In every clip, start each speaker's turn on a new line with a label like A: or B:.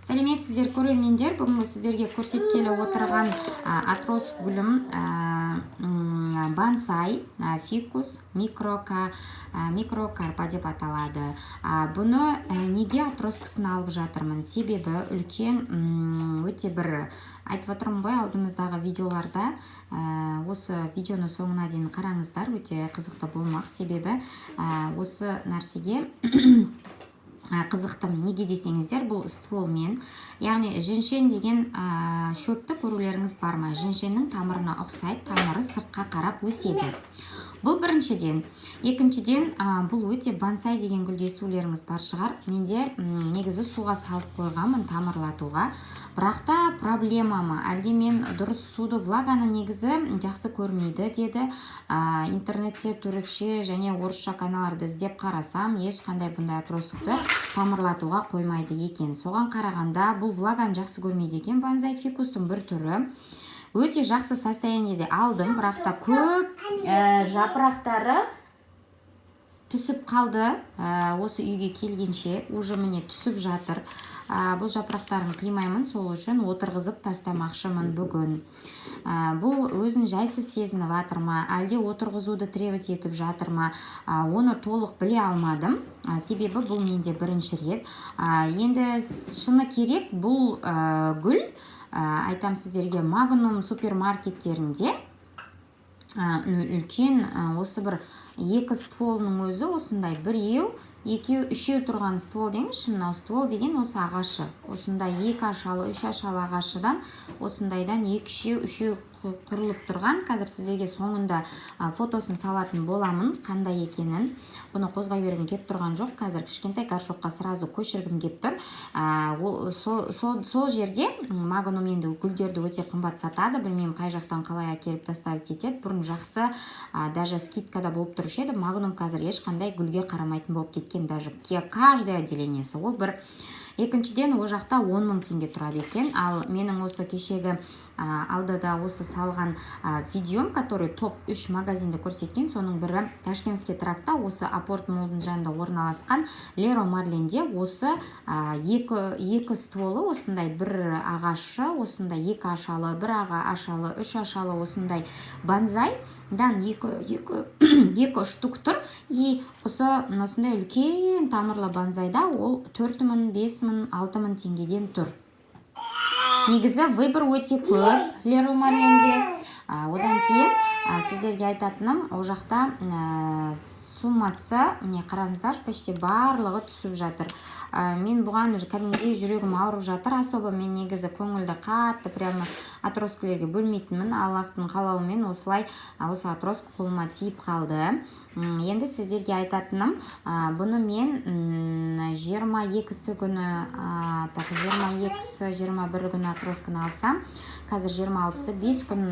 A: Сәлеметсіздер көрермендер, бүгінгі сіздерге көрсеткелі отырған атрос гүлім бонсай, фикус, микрокарпа деп аталады. Бұны неге атроскасын алып жатырмын? Себебі үлкен өте бір айтып отырмын ғой, алдымыздағы видеоларда осы видеоны соңына дейін қараңыздар, өте қызықты болмақ. Себебі осы нәрсеге қызықтым. Неге десеңіздер, бұл стволмен, яғни жіншен деген шөпті көрулеріңіз бар ма? Жіншеннің тамырына ұқсайды, тамыры сыртқа қарап өседі. Бұл біріншіден. Екіншіден, бұл өте бонсай деген гүлге естулеріңіз бар шығар. Менде негізі суға салып қойғанмын тамырлатуға. Бірақ та проблемамы, әлде мен дұрыс суды, влаганы негізі жақсы көрмейді деді. Интернетте түрікше және орысша каналдарды іздеп қарасам, ешқандай бұндай атросты тамырлатуға қоймайды екен. Соған қарағанда бұл влаганы жақсы көрмейді екен. Бонсай фикустың бір түрі. Өте жақсы состояниеде алдым, бірақ та көп жапырақтары түсіп қалды. Осы үйге келгенше уже міне түсіп жатыр. Бұл жапырақтарын қимаймын, сол үшін отырғызып тастамақшымын бүгін. Бұл өзін жайсыз сезініп жатыр ма, әлде отырғызуды требовать етіп жатыр ма, оны толық біле алмадым. Себебі бұл менде бірінші рет. Енді шыны керек, бұл гүл айтам сіздерге, Магнум супермаркеттерінде үлкен осы бір екі стволының өзі осындай біреу, екеу, үшеу тұрған ствол деңізші, мынау ствол деген осы ағашы. Осындай екі ашалы, үш ашалы ағашыдан осындайдан екі, үшеу құрылып тұрған. Қазір сіздерге соңында фотосын салатын боламын, қандай екенін. Бұны қозғай бергім кеп тұрған жоқ. Қазір кішкентай горшокқа сразу көшіргім кеп тұр. Сол жерде Магнум енді гүлдерді өте қымбат сатады. Білмеймін қай жақтан қалай әкеліп таставить етеді. Бұрын жақсы, даже скидкада болып тұрушы еді. Магнум қазір ешқандай гүлге қарамайтын болып кеткен. Даже каждый отделениесі. Ол бір. Екіншіден, о жақта 10 000 теңге тұрады екен. Ал менің осы кешегі алдыда осы салған видеом, который топ 3 магазинді көрсеткен, соның бірі Ташкентский трактта, осы апорт молдың жанында орналасқан Леруа Мерленде осы екі стволы, осындай бір ағашы, осындай екі ашалы, бір ашалы, үш ашалы, осындай бонсайдан екі штук тұр. И осындай үлкен тамырлы бонсайда ол 4 000, 5 000, 6 000 теңгеден тұр. Негізі выбор өте көп Леруа Мерленде. Одан кейін сіздерге айтатыным, о жақта суммасы, міне қараңыздар, почти барлығы түсіп жатыр. Мен бұған кәдімгідей жүрегім ауырып жатыр. Особо мен негізі көңілді қатты прямо атроскілерге бөлмейтінмін. Аллахтың қалауымен осылай осы атроск қолыма тиіп қалды. Енді сіздерге айтатыным, бұны мен 22-сі күні, 22-сі, 21 күні атросканы алсам, қазір 26-сы 5 күн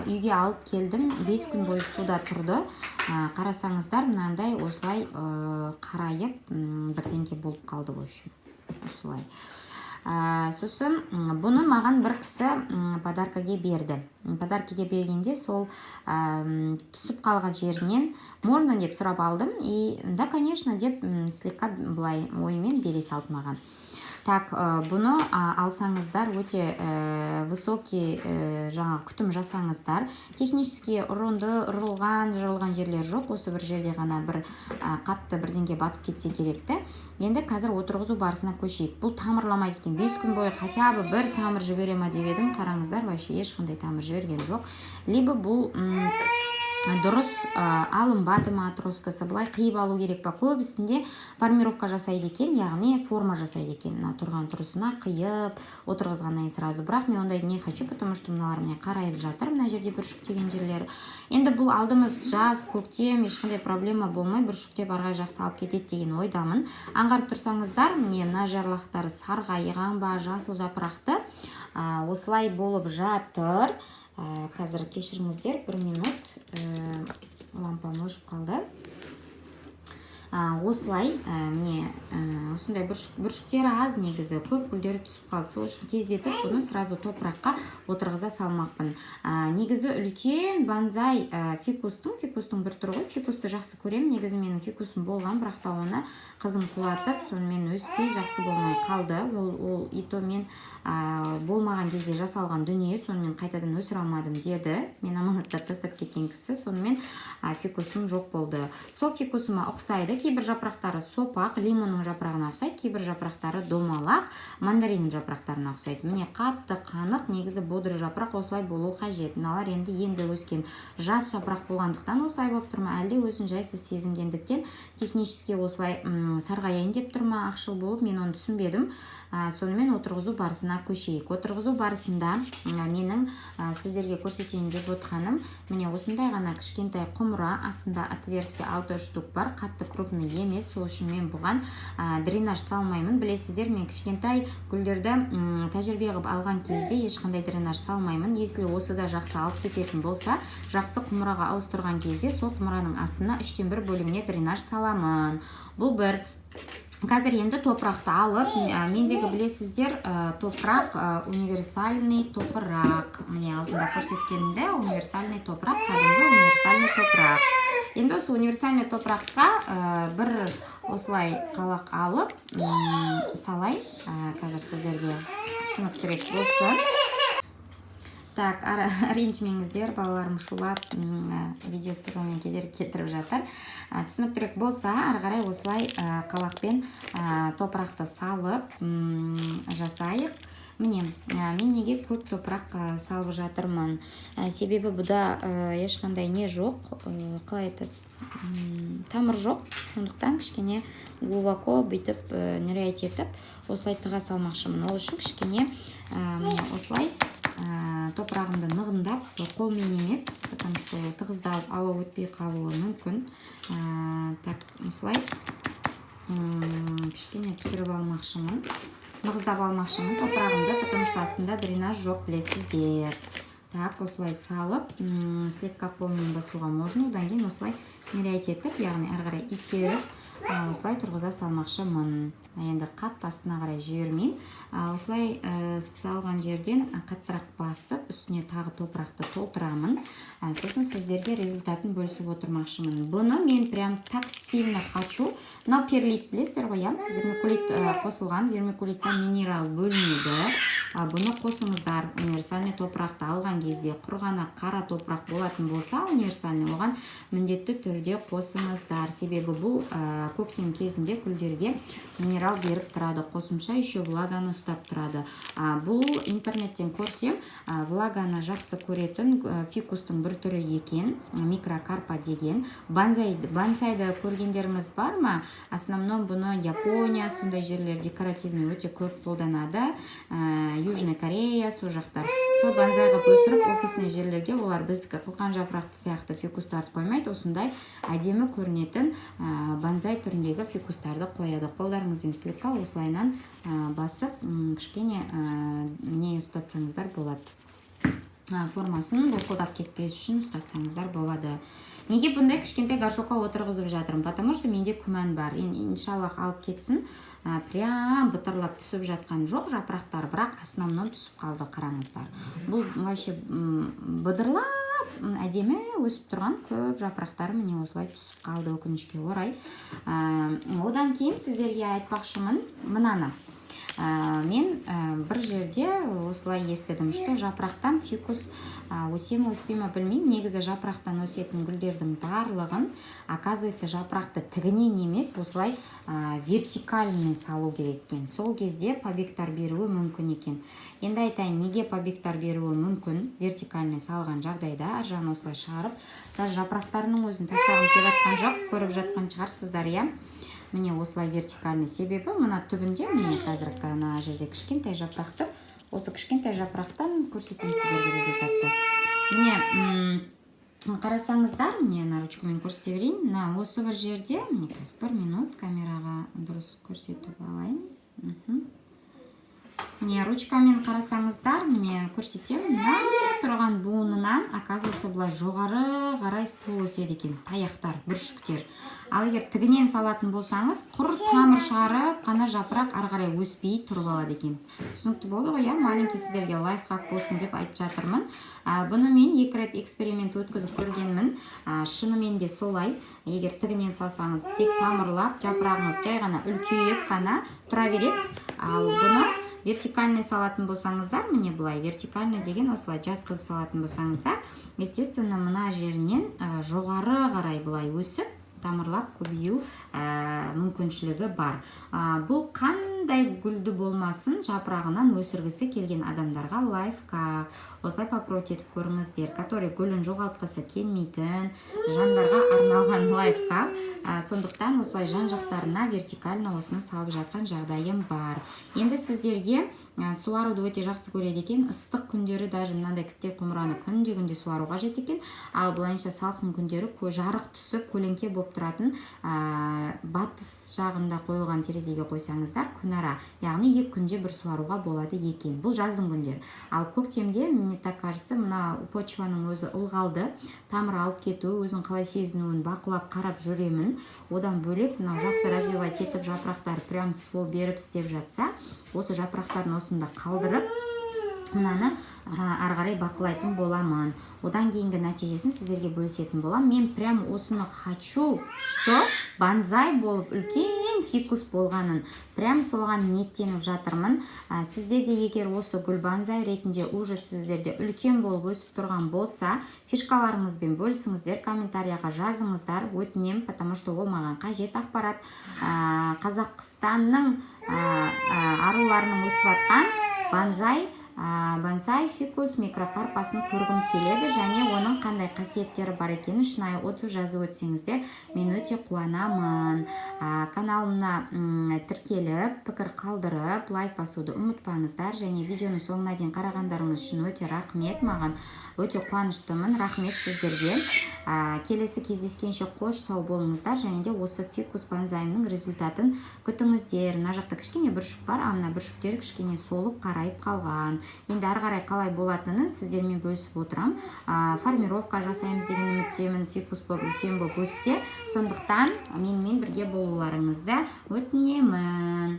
A: үйге алып келдім, 5 күн бойы суда тұрды. Қарасаңыздар, мынандай осылай қарайып бірдеңке болып қалды ғой үшін. Осылай. Сосын бұны маған бір кісі подаркаге берді. Подаркаге бергенде сол түсіп қалған жерінен можно деп сұрап алдым. И да, конечно, деп слегка былай оймен бере салды маған. Так, бұны алсаңыздар, өте высокий жаңа күтім жасаңыздар. Технически ұрылған жерлер жоқ. Осы бір жерде ғана бір қатты бірдеңге батып кетсе керекті. Енді қазір отырғызу барысына көшейік. Бұл тамырламайды екен. 5 күн бойы хотя бы бір тамыр жібере ма деп едім. Қараңыздар, вообще ешқандай тамыр жіберген жоқ. Либо бұл дұрыс алынбады ма атроскасы, былай қиып алу керек па? Көбісінде формировка жасайды екен, яғни форма жасайды екен. Тұрған тұрысына қиып отырғызғаннан сразу. Бірақ мен ондай не хочу, потому что мыналар міне қарайып жатыр. Мына жерде бүршіктеген жерлері. Енді бұл алдымыз жаз, көктем, ешқандай проблема болмай бүршіктеп арғай жақсы алып кетеді деген ойдамын. Аңғарып тұрсаңыздар, міне мына жарлақтары сарғайған ба, жасыл жапырақты осылай болып жатыр. Қазір кешіріңіздер, 1 минут, лампам өшіп қалды. Осылай, міне, осындай бүршіктері аз негізі, көп гүлдері түсіп қалды. Сол үшін тездетіп, бұны сразу топыраққа отырғыза салмақпын. негізі үлкен банзай фикустың бір түрі ғой. Фикусты жақсы көремін. Негізі менің фикусым болған, бірақ та оны қызым құлатып, сонымен өспей жақсы болмай қалды. Ол ито мен болмаған кезде жасалған дүние, сонымен қайтадан өсіре алмадым деді. Мен аманаттап тастап кеткен кісі, сонымен фикусым жоқ болды. Сол фикусыма ұқсайды. Кейбір жапырақтары сопақ, лимонның жапырағына ұқсайды, кейбір жапырақтары домалақ, мандариннің жапырақтарына ұқсайды. Міне қатты қанық, негізі бодрый жапырақ осылай болу қажет. Мыналар енді өскен жас жапырақ болғандықтан осылай болып тұр ма, әлде өзін жайсыз сезінгендіктен технически осылай сарғаяйын деп тұр ма, ақшыл болып, мен оны түсінбедім. Сонымен отырғызу барысына көшейік. Отырғызу барысында менің сіздерге көрсетейін деп отқаным, міне осындай ғана кішкентай құмыра, астында отверстие 6 штук бар, қатты крупный емес, сол үшін мен бұған дренаж салмаймын. Білесіздер, мен кішкентай гүлдерді тәжірибе қылып алған кезде ешқандай дренаж салмаймын. Если осы да жақсы алып кететін болса, жақсы құмыраға ауыстырған кезде сол құмыраның астына 3/1 бөлігіне дренаж саламын. Бұл бір. Қазір енді топырақты алып, мендегі білесіздер, топырақ универсальный топырақ. Міне алдында көрсеткенімде универсальный топырақ, кәдімгі универсальный топырақ. Енді осы универсальный топыраққа бір осылай қалақ алып салай. Қазір сіздерге түсініктірек болсын. Так, ренжімеңіздер, балаларым шулап видео түсіруіме кедергі келтіріп жатыр. Түсініктірек болса, ары қарай осылай қалақпен топырақты салып жасайық. Міне, мен неге көп топырақ салып жатырмын. Себебі бұда ешқандай не жоқ, қалай айтады, тамыр жоқ. Сондықтан кішкене глубоко бүйтіп нырять етіп, осылай тыға салмақшымын. Ол үшін кішкене осылай топырағымды нығындап, қолмен емес, потому что тығыздалып ауа өтпей қалуы мүмкін. Так, осылай кішкене түсіріп алмақшымын. Нығыздап алмақшымын топырағымды, потому что астында дренаж жоқ, білесіздер. Так, осылай салып, слегка қолмен басуға можно, одан кейін осылай нырять етіп, яғни ары қарай итеріп, осылай тұрғыза салмақшымын. Енді қатты астына қарай жібермеймін. Осылай салған жерден қаттырақ басып, үстіне тағы топырақты толтырамын. Сосын сіздерге результатын бөлісіп отырмақшымын. Бұны мен прям так сильно хочу. Мынау перлит, білесіздер ғой, вермикулит қосылған, вермикулиттен минерал бөлінеді. Бұны қосыңыздар. Универсальный топырақты алған кезде құрғана қара топырақ болатын болса, универсальный оған міндетті түрде қосыңыздар. Себебі бұл көктем кезінде гүлдерге минерал беріп тұрады. Қосымша еще влаганы ұстап тұрады. Бұл интернеттен көрсем, влаганы жақсы көретін фикустың бір түрі екен, микрокарпа деген. Бонсайды көргендеріңіз бар ма? Основном бұны Япония, сондай жерлер декоративный өте көп қолданады. Южный Корея, сол жақтар. Сол бонсайға өсіріп, офисный жерлерге олар біздікі қылқан жапырақты сияқты фикустарды қоймайды. Осындай әдемі көрінетін бонсай түріндегі фикустарды қояды. Қолдарыңызбен слегка осылайнан басып, кішкене не ұстатсаңыздар болады. Формасын бұлқылдап кетпес үшін ұстатсаңыздар болады. Неге бұндай кішкентай горшокқа отырғызып жатырмын? Потому что менде күмән бар. Иншаллах алып кетсін. Прям бұтырлап түсіп жатқан жоқ жапырақтар, бірақ основном түсіп қалды, қараңыздар. Бұл вообще бұдырлап әдемі өсіп тұрған көп жапырақтар міне осылай түсіп қалды, өкінішке орай. Одан кейін сіздерге айтпақшымын мынаны. Мен бір жерде осылай естідім, что жапырақтан фикус өсе ме өспей ме білмеймін. Негізі жапырақтан өсетін гүлдердің барлығын, оказывается, жапырақты тігінен емес, осылай вертикальный салу керек екен. Сол кезде побегтар беруі мүмкін екен. Енді айтайын, неге побегтар беруі мүмкін? Вертикальный салған жағдайда ар жағын осылай шығарып, даже жапырақтарының өзін тастағым келіп жатқан жоқ, көріп жатқан шығарсыздар, иә? Міне осылай вертикальный, себебі мына түбінде, міне қазір ана жерде кішкентай жапырақты, осы кішкентай жапырақтан көрсетейін сіздерге результатты. Міне қарасаңыздар, міне ана ручкамен көрсете берейін. Осы бір жерде, міне қазір 1 минут камераға дұрыс көрсетіп алайын. Міне ручкамен қарасаңыздар, міне көрсетемін, мына тұрған буынынан оказывается былай жоғары қарай ствол өседі екен, таяқтар, бүршіктер. Ал егер тігінен салатын болсаңыз, құр тамыр шығарып, қана жапырақ ары қарай өспей тұрып алады екен. Түсінікті болды ғой, маленький сіздерге лайфхак болсын деп айтып жатырмын. Бұны мен 2 рет эксперимент өткізіп көргенмін. Шынымен де солай. Егер тігінен салсаңыз, тек тамырлап, жапырағыңыз жай ғана үлкейіп қана тұра береді. Ал бұны вертикальный салатын болсаңыздар, міне бұлай вертикальный деген осылай жатқызып салатын болсаңыздар, естественно, мына жерінен жоғары қарай бұлай өсіп, тамырлап көбею мүмкіншілігі бар. Бұл қандай гүлді болмасын, жапырағынан өсіргісі келген адамдарға лайфхак. Осылай попробовать етіп көріңіздер, который гүлін жоғалтқысы келмейтін жандарға арналған лайфхак. Сондықтан осылай жан-жақтарына вертикально осыны салып жатқан жағдайым бар. Енді сіздерге суаруды өте жақсы көреді екен. Ыстық күндері даже мынандай кітте құмыраны күнде суаруға жет екен. Ал былайынша салқын күндері жарық түсіп көлеңке болып тұратын батыс жағында қойылған терезеге қойсаңыздар күнара, яғни 2 күнде бір суаруға болады екен. Бұл жаздың күндері. Ал көктемде, мне так кажется, мына почваның өзі ылғалды, тамыр алып кету, өзін қалай сезінуін бақылап қарап жүремін. Одан бөлек, мынау жақсы развивать етіп жапырақтар прям ствол беріп істеп жатса, осы жапырақтарын осында қалдырып, мынаны ары қарай бақылайтын боламын. Одан кейінгі нәтижесін сіздерге бөлісетін болам. Мен прям осыны хочу, что банзай болып үлкен фикус болғанын, прям солған ниеттеніп жатырмын. Сізде де егер осы гүл банзай ретінде уже сіздерде үлкен болып өсіп тұрған болса, фишкаларыңызбен бөлісіңіздер, комментарияға жазыңыздар, өтінем, потому что ол маған қажет ақпарат. Қазақстанның аруларының өсіп атқан бонсай фикус микрокарпасын көргім келеді, және оның қандай қасиеттері бар екенін шынайы отзыв жазып өтсеңіздер, мен өте қуанамын. Каналымна тіркеліп, пікір қалдырып, лайк басуды ұмытпаңыздар, және видеоны соңына дейін қарағандарыңыз үшін өте рахмет. Маған өте қуаныштымын, рахмет сіздерге. Келесі кездескенше қош сау болыңыздар, және де осы фикус бонзайымның результатын күтіңіздер. Мына жақта кішкене бүршік бар, мына бүршіктер кішкене солып қарайып қалған. Енді ары қарай қалай болатынын сіздермен бөлісіп отырам. Формировка жасаймыз деген үміттемін, фикус болып үлкен болып өссе, сондықтан менімен бірге болуларыңызды өтінемін.